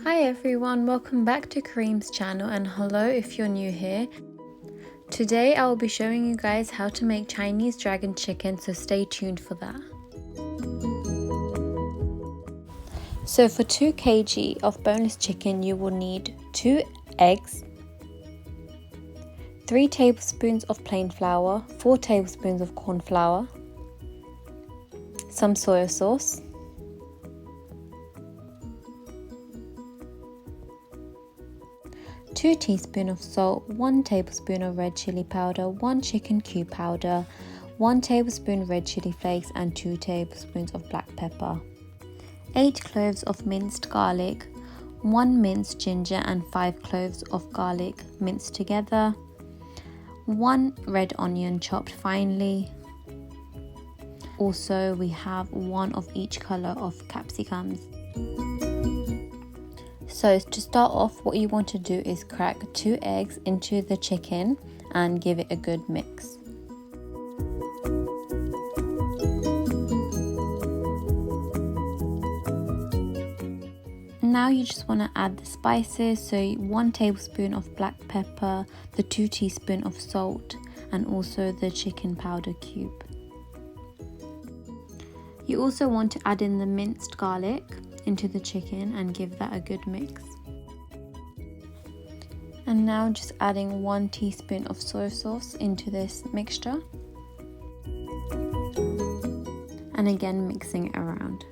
Hi everyone, welcome back to Kareem's channel and hello if you're new here. Today I will be showing you guys how to make Chinese dragon chicken, so stay tuned for that. So for 2 kg of boneless chicken you will need 2 eggs, 3 tablespoons of plain flour, 4 tablespoons of corn flour, some soy sauce, two teaspoons of salt, 1 tablespoon of red chili powder, 1 chicken cube powder, 1 tablespoon red chili flakes and 2 tablespoons of black pepper, 8 cloves of minced garlic, 1 minced ginger and 5 cloves of garlic minced together, 1 red onion chopped finely. Also we have 1 of each colour of capsicums. So to start off, what you want to do is crack 2 eggs into the chicken and give it a good mix. Now you just want to add the spices, so 1 tablespoon of black pepper, the 2 teaspoons of salt and also the chicken powder cube. You also want to add in the minced garlic into the chicken and give that a good mix. And now just adding 1 teaspoon of soy sauce into this mixture and again mixing it around.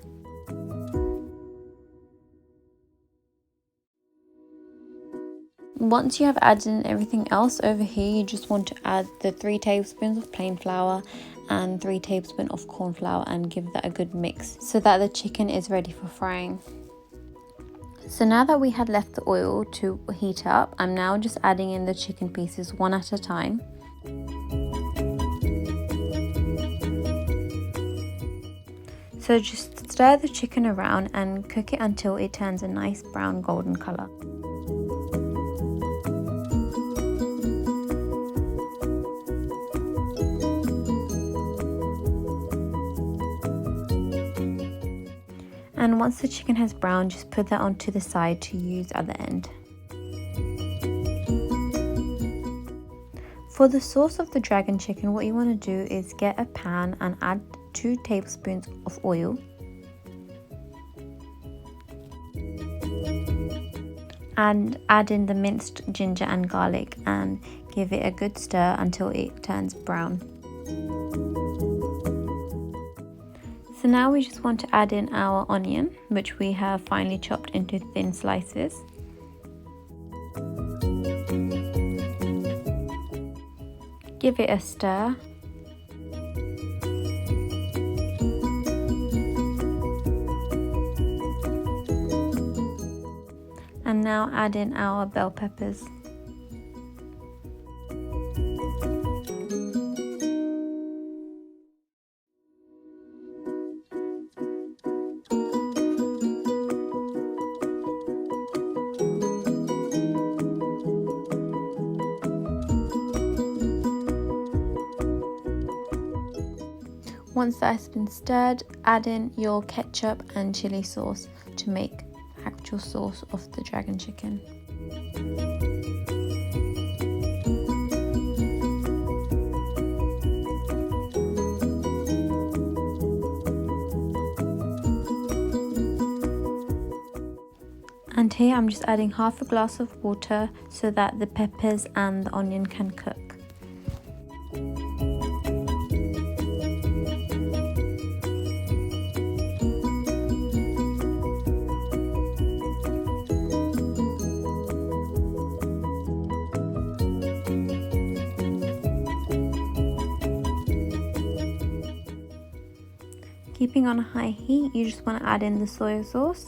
Once you have added in everything else over here, you just want to add the 3 tablespoons of plain flour and 3 tablespoons of corn flour and give that a good mix so that the chicken is ready for frying. So now that we had left the oil to heat up, I'm now just adding in the chicken pieces one at a time. So just stir the chicken around and cook it until it turns a nice brown golden colour. And once the chicken has browned, just put that onto the side to use at the end. For the sauce of the dragon chicken, what you want to do is get a pan and add 2 tablespoons of oil. And add in the minced ginger and garlic and give it a good stir until it turns brown. So now we just want to add in our onion, which we have finely chopped into thin slices. Give it a stir. And now add in our bell peppers. Once that has been stirred, add in your ketchup and chili sauce to make the actual sauce of the dragon chicken. And here I'm just adding half a glass of water so that the peppers and the onion can cook. Keeping on a high heat, you just want to add in the soy sauce.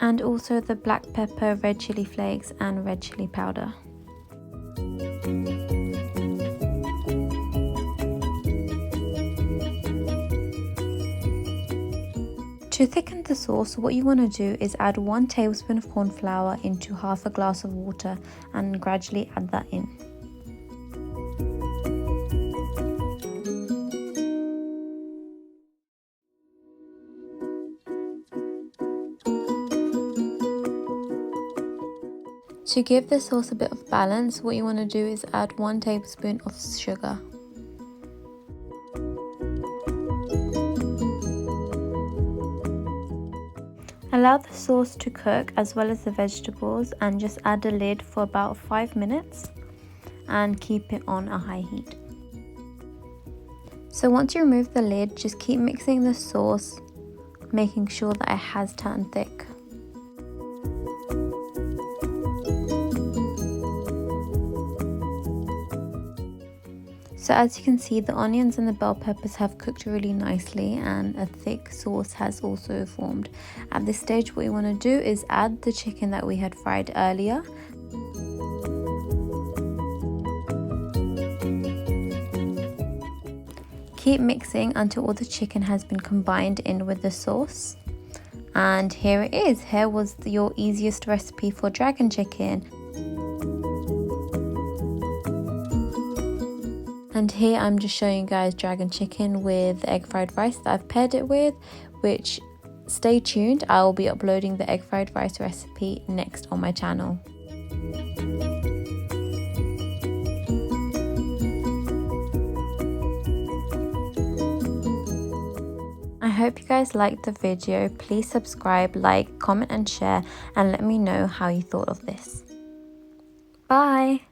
And also the black pepper, red chili flakes and red chili powder. To thicken the sauce, what you want to do is add 1 tablespoon of corn flour into half a glass of water and gradually add that in. To give the sauce a bit of balance, what you want to do is add 1 tablespoon of sugar. Allow the sauce to cook as well as the vegetables and just add a lid for about 5 minutes and keep it on a high heat. So once you remove the lid, just keep mixing the sauce, making sure that it has turned thick. So as you can see, the onions and the bell peppers have cooked really nicely and a thick sauce has also formed. At this stage, what you want to do is add the chicken that we had fried earlier. Keep mixing until all the chicken has been combined in with the sauce. And here it is. Here was your easiest recipe for dragon chicken. And here I'm just showing you guys dragon chicken with egg fried rice that I've paired it with, which stay tuned, I will be uploading the egg fried rice recipe next on my channel. I hope you guys liked the video. Please subscribe, like, comment and share, and let me know how you thought of this. Bye!